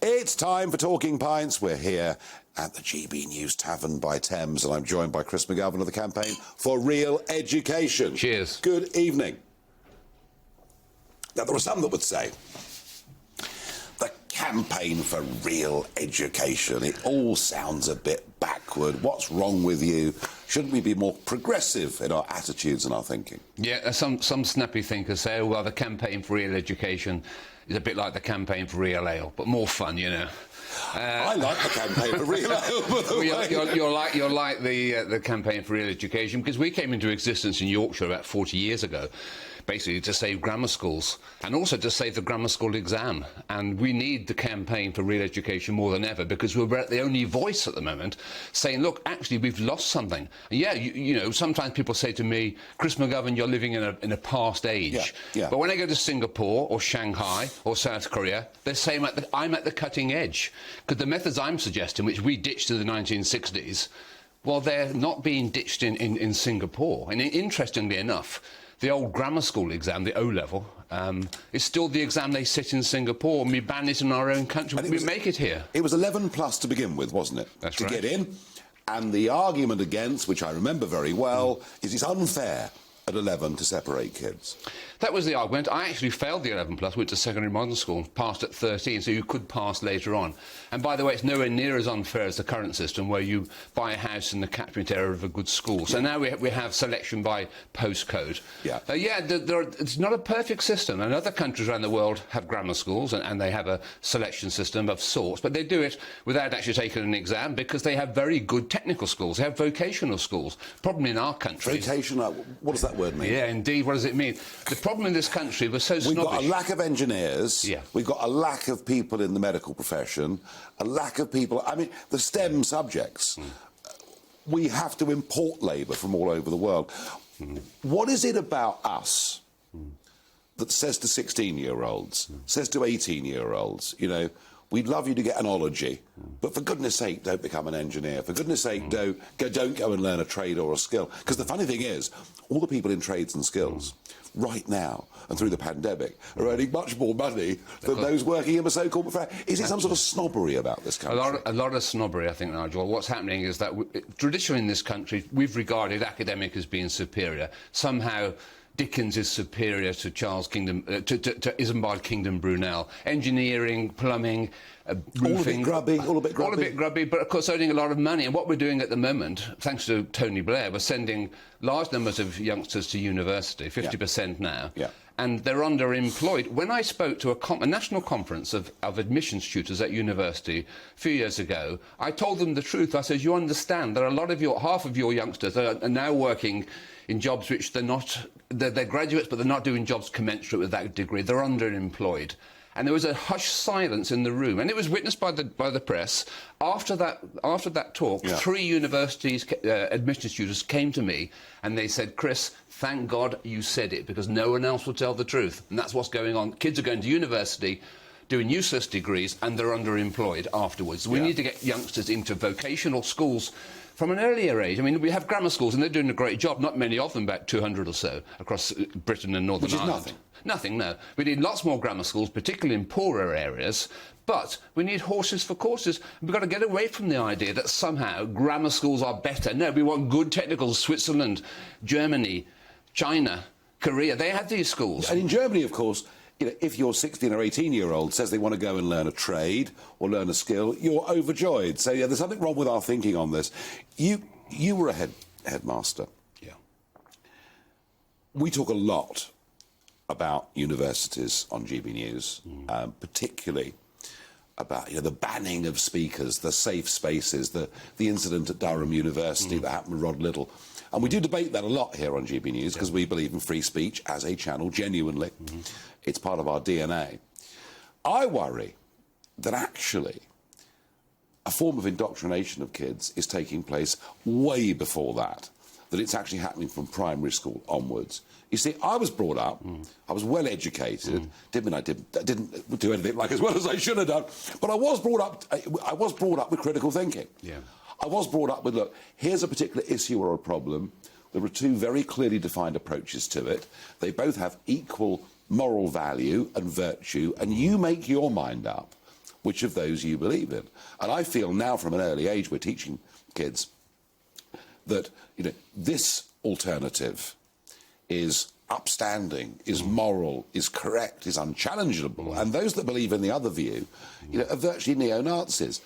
It's time for Talking Pints. We're here at the GB News Tavern by Thames, and I'm joined by Chris McGovern of the Campaign for Real Education. Cheers. Good evening. Now, there are some that would say the Campaign for Real Education, it all sounds a bit backward. What's wrong with you? Shouldn't we be more progressive in our attitudes and our thinking? Yeah, some snappy thinkers say, oh, well, the Campaign for Real Education is a bit like the Campaign for Real Ale, but more fun, you know. I like the Campaign for Real Ale. You're like the Campaign for Real Education, because we came into existence in Yorkshire about 40 years ago, basically to save grammar schools and also to save the grammar school exam. And we need the Campaign for Real Education more than ever, because we're the only voice at the moment saying, look, actually, we've lost something. And yeah, you know, sometimes people say to me, Chris McGovern, you're living in a past age. Yeah. But when I go to Singapore or Shanghai or South Korea, they say I'm at the cutting edge. Because the methods I'm suggesting, which we ditched in the 1960s, well, they're not being ditched in Singapore. And interestingly enough, the old grammar school exam, the O-level, is still the exam they sit in Singapore, and we ban it in our own country. We make it here. It was 11 plus to begin with, wasn't it? That's right. To get in. And the argument against, which I remember very well, is it's unfair at 11 to separate kids. That was the argument. I actually failed the 11 plus, went to secondary modern school, passed at 13, so you could pass later on. And by the way, it's nowhere near as unfair as the current system, where you buy a house in the catchment area of a good school. So now we have selection by postcode. It's not a perfect system, and other countries around the world have grammar schools, and they have a selection system of sorts, but they do it without actually taking an exam, because they have very good technical schools. They have vocational schools. Problem in our country... Vocational? What does that word mean? Yeah, indeed. What does it mean? The problem in this country was so snobbish. We've got a lack of engineers. Yeah. We've got a lack of people in the medical profession. A lack of people... I mean, the STEM subjects. We have to import labour from all over the world. What is it about us that says to 16-year-olds, says to 18-year-olds, you know, we'd love you to get an ology, but for goodness sake, don't become an engineer. For goodness sake, don't go and learn a trade or a skill. Because the funny thing is, all the people in trades and skills right now and through the pandemic are earning much more money than those working in the so-called profession. Is it some sort of snobbery about this country? A lot of snobbery, I think, Nigel. What's happening is that traditionally in this country, we've regarded academic as being superior. Somehow Dickens is superior to Charles Kingdom, to Isambard Kingdom Brunel. Engineering, plumbing, roofing... All a bit grubby, but of course earning a lot of money. And what we're doing at the moment, thanks to Tony Blair, we're sending large numbers of youngsters to university, 50% now. Yeah. And they're underemployed. When I spoke to a national conference of admissions tutors at university a few years ago, I told them the truth. I said, you understand, there are a lot of half of your youngsters are now working in jobs which they're graduates, but they're not doing jobs commensurate with that degree. They're underemployed. And there was a hushed silence in the room, and it was witnessed by the press. After that talk, 3 universities admissions tutors came to me, and they said, Chris, thank God you said it, because no one else will tell the truth. And that's what's going on. Kids are going to university, doing useless degrees, and they're underemployed afterwards. We need to get youngsters into vocational schools from an earlier age. I mean, we have grammar schools, and they're doing a great job. Not many of them, about 200 or so, across Britain and Northern Ireland. Which is nothing. Nothing, no. We need lots more grammar schools, particularly in poorer areas, but we need horses for courses. We've got to get away from the idea that somehow grammar schools are better. No, we want good technicals. Switzerland, Germany, China, Korea, they have these schools. And in Germany, of course, you know, if your 16 or 18-year-old says they want to go and learn a trade or learn a skill, you're overjoyed. So, yeah, there's something wrong with our thinking on this. You were a headmaster. Yeah. We talk a lot about universities on GB News, particularly about the banning of speakers, the safe spaces, the incident at Durham University that happened with Rod Little. And we do debate that a lot here on GB News, because we believe in free speech as a channel, genuinely. It's part of our DNA. I worry that actually a form of indoctrination of kids is taking place way before that it's actually happening from primary school onwards. You see, I was brought up, I was well educated, didn't mean I didn't do anything like as well as I should have done, but I was brought up with critical thinking. Yeah. I was brought up with, look, here's a particular issue or a problem. There are 2 very clearly defined approaches to it. They both have equal moral value and virtue, and you make your mind up which of those you believe in. And I feel now from an early age we're teaching kids that, you know, this alternative is upstanding, is moral, is correct, is unchallengeable. And those that believe in the other view, you know, are virtually neo-Nazis.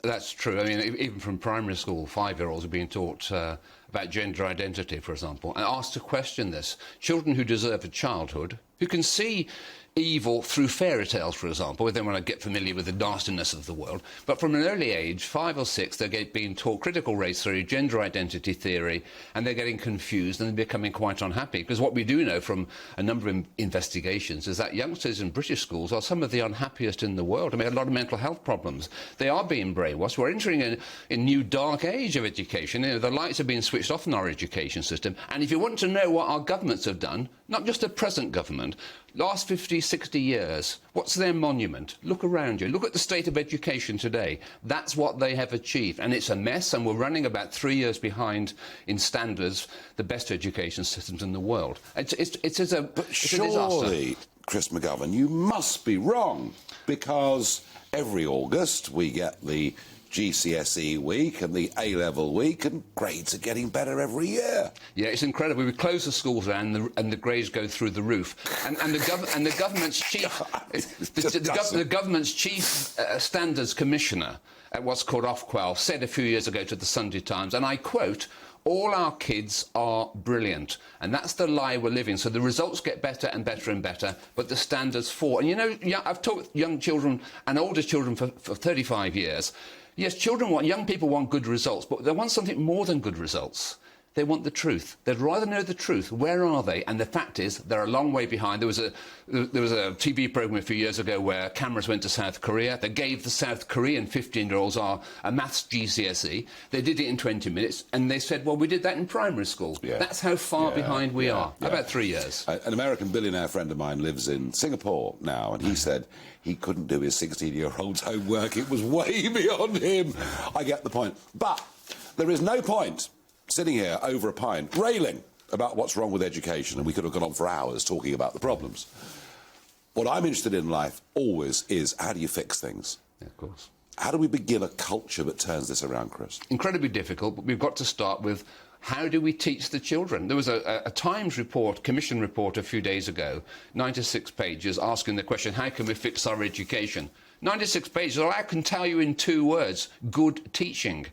That's true. I mean, even from primary school, 5-year-olds are being taught about gender identity, for example, and asked to question this. Children who deserve a childhood, who can see evil through fairy tales, for example, where they want to get familiar with the nastiness of the world. But from an early age, 5 or 6, they're being taught critical race theory, gender identity theory, and they're getting confused and they're becoming quite unhappy. Because what we do know from a number of investigations is that youngsters in British schools are some of the unhappiest in the world. I mean, a lot of mental health problems. They are being brainwashed. We're entering a new dark age of education. You know, the lights are being switched off in our education system. And if you want to know what our governments have done, not just the present government, last 50, 60 years, what's their monument? Look around you. Look at the state of education today. That's what they have achieved. And it's a mess, and we're running about 3 years behind in standards, the best education systems in the world. It's a disaster. Surely, Chris McGovern, you must be wrong, because every August we get the GCSE week and the A-level week, and grades are getting better every year. Yeah, it's incredible. We close the schools down, and the grades go through the roof. And the government's chief, the government's chief standards commissioner at what's called Ofqual said a few years ago to the Sunday Times, and I quote, "All our kids are brilliant," and that's the lie we're living. So the results get better and better and better, but the standards fall. And you know, I've taught young children and older children for 35 years. Yes, young people want good results, but they want something more than good results. They want the truth. They'd rather know the truth. Where are they? And the fact is, they're a long way behind. There was a TV programme a few years ago where cameras went to South Korea. They gave the South Korean 15-year-olds a maths GCSE. They did it in 20 minutes, and they said, well, we did that in primary school. Yeah. That's how far behind we are. Yeah. About 3 years. An American billionaire friend of mine lives in Singapore now, and he said he couldn't do his 16-year-old's homework. It was way beyond him. I get the point. But there is no point sitting here over a pint, railing about what's wrong with education, and we could have gone on for hours talking about the problems. What I'm interested in life always is, how do you fix things? Yeah, of course. How do we begin a culture that turns this around, Chris? Incredibly difficult, but we've got to start with, how do we teach the children? There was a Times report, Commission report a few days ago, 96 pages, asking the question, how can we fix our education? 96 pages, well, I can tell you in 2 words, good teaching.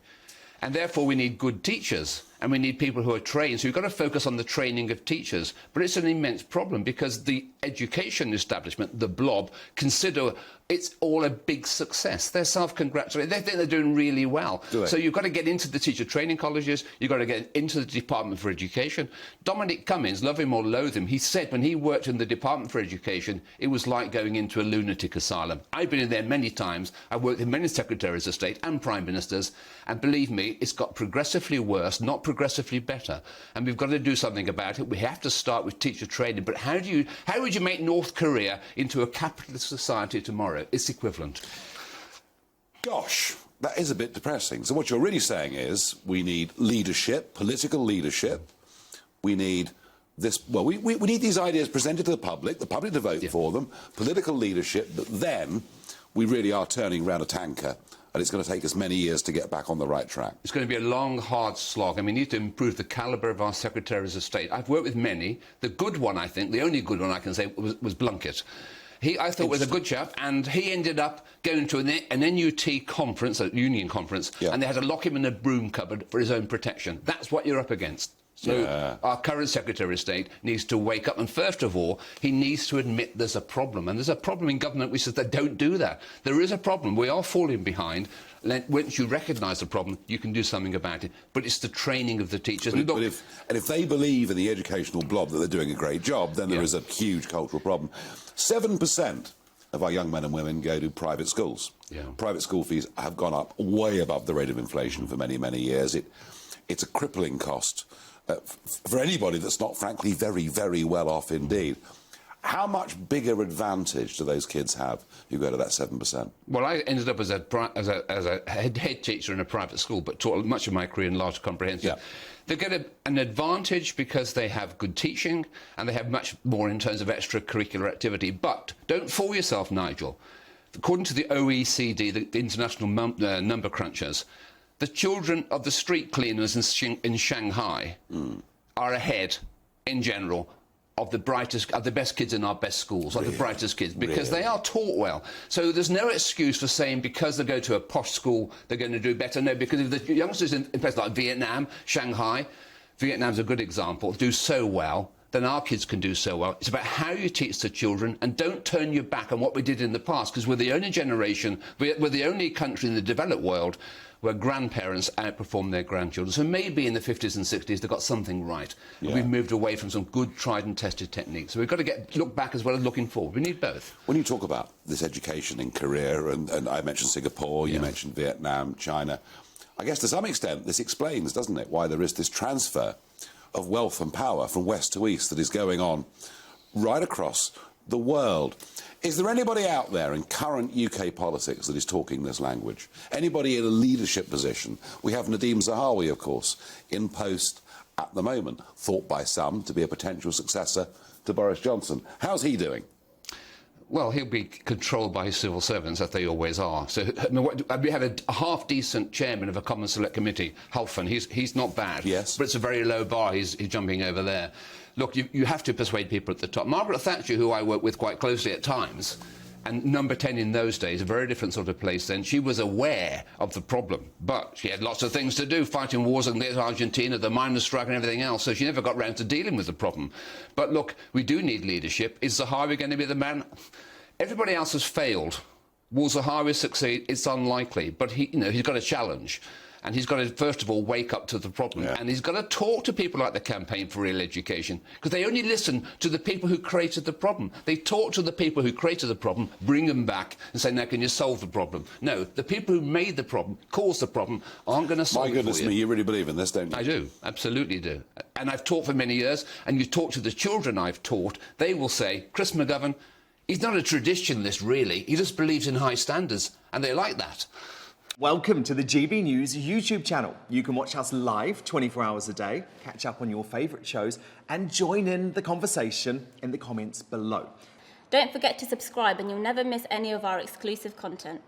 And therefore we need good teachers, and we need people who are trained. So you've got to focus on the training of teachers. But it's an immense problem, because the education establishment, the blob, consider it's all a big success. They're self-congratulating. They think they're doing really well. So you've got to get into the teacher training colleges. You've got to get into the Department for Education. Dominic Cummings, love him or loathe him, he said when he worked in the Department for Education, it was like going into a lunatic asylum. I've been in there many times. I've worked with many secretaries of state and prime ministers, and believe me, it's got progressively worse, not progressively better. And we've got to do something about it. We have to start with teacher training. But how would you make North Korea into a capitalist society tomorrow? It's equivalent. Gosh, that is a bit depressing. So what you're really saying is we need leadership, political leadership. We need this. Well, we need these ideas presented to the public to vote for them, political leadership, but then we really are turning around a tanker, and it's going to take us many years to get back on the right track. It's going to be a long, hard slog. I mean, we need to improve the calibre of our secretaries of state. I've worked with many. The good one, I think, the only good one I can say, was Blunkett. I thought was a good chap, and he ended up going to an NUT conference, a union conference, and they had to lock him in a broom cupboard for his own protection. That's what you're up against. So our current Secretary of State needs to wake up, and first of all, he needs to admit there's a problem. And there's a problem in government which says they don't do that. There is a problem. We are falling behind. Once you recognise the problem, you can do something about it. But it's the training of the teachers. But if they believe in the educational blob that they're doing a great job, then there is a huge cultural problem. 7% of our young men and women go to private schools. Private school fees have gone up way above the rate of inflation for many, many years. It's a crippling cost for anybody that's not, frankly, very, very well off indeed. How much bigger advantage do those kids have who go to that 7%? Well, I ended up as a head teacher in a private school, but taught much of my career in large comprehensive. They get an advantage because they have good teaching, and they have much more in terms of extracurricular activity. But don't fool yourself, Nigel. according to the OECD, the International Number Crunchers, the children of the street cleaners in Shanghai are ahead, in general, of the best kids in our best schools, the brightest kids, because they are taught well. So there's no excuse for saying because they go to a posh school they're going to do better. No, because if the youngsters in places like Vietnam, Shanghai, Vietnam's a good example, do so well, then our kids can do so well. It's about how you teach the children, and don't turn your back on what we did in the past, because we're the only generation, we're the only country in the developed world where grandparents outperform their grandchildren. So maybe in the 50s and 60s they got something right. Yeah. We've moved away from some good tried and tested techniques. So we've got to look back as well as looking forward. We need both. When you talk about this education in Korea, and I mentioned Singapore, you mentioned Vietnam, China, I guess to some extent this explains, doesn't it, why there is this transfer of wealth and power from west to east that is going on right across the world. Is there anybody out there in current UK politics that is talking this language? Anybody in a leadership position? We have Nadhim Zahawi, of course, in post at the moment, thought by some to be a potential successor to Boris Johnson. How's he doing? Well, he'll be controlled by his civil servants, as they always are. So I mean, we have a half-decent chairman of a Common Select Committee, Halfan. He's not bad. Yes. But it's a very low bar. He's jumping over there. Look, you have to persuade people at the top. Margaret Thatcher, who I work with quite closely at times, and number 10 in those days, a very different sort of place then, she was aware of the problem. But she had lots of things to do, fighting wars against Argentina, the miners' strike and everything else, so she never got round to dealing with the problem. But look, we do need leadership. Is Zahawi going to be the man? Everybody else has failed. Will Zahawi succeed? It's unlikely. But he's got a challenge. And he's got to, first of all, wake up to the problem. Yeah. And he's got to talk to people like the Campaign for Real Education, because they only listen to the people who created the problem. They talk to the people who created the problem, bring them back and say, now, can you solve the problem? No, the people who made the problem, caused the problem, aren't going to solve it for you. My goodness me, you really believe in this, don't you? I do, absolutely do. And I've taught for many years, and you talk to the children I've taught, they will say, Chris McGovern, he's not a traditionalist, really. He just believes in high standards, and they like that. Welcome to the GB News YouTube channel. You can watch us live 24 hours a day, catch up on your favourite shows, and join in the conversation in the comments below. Don't forget to subscribe and you'll never miss any of our exclusive content.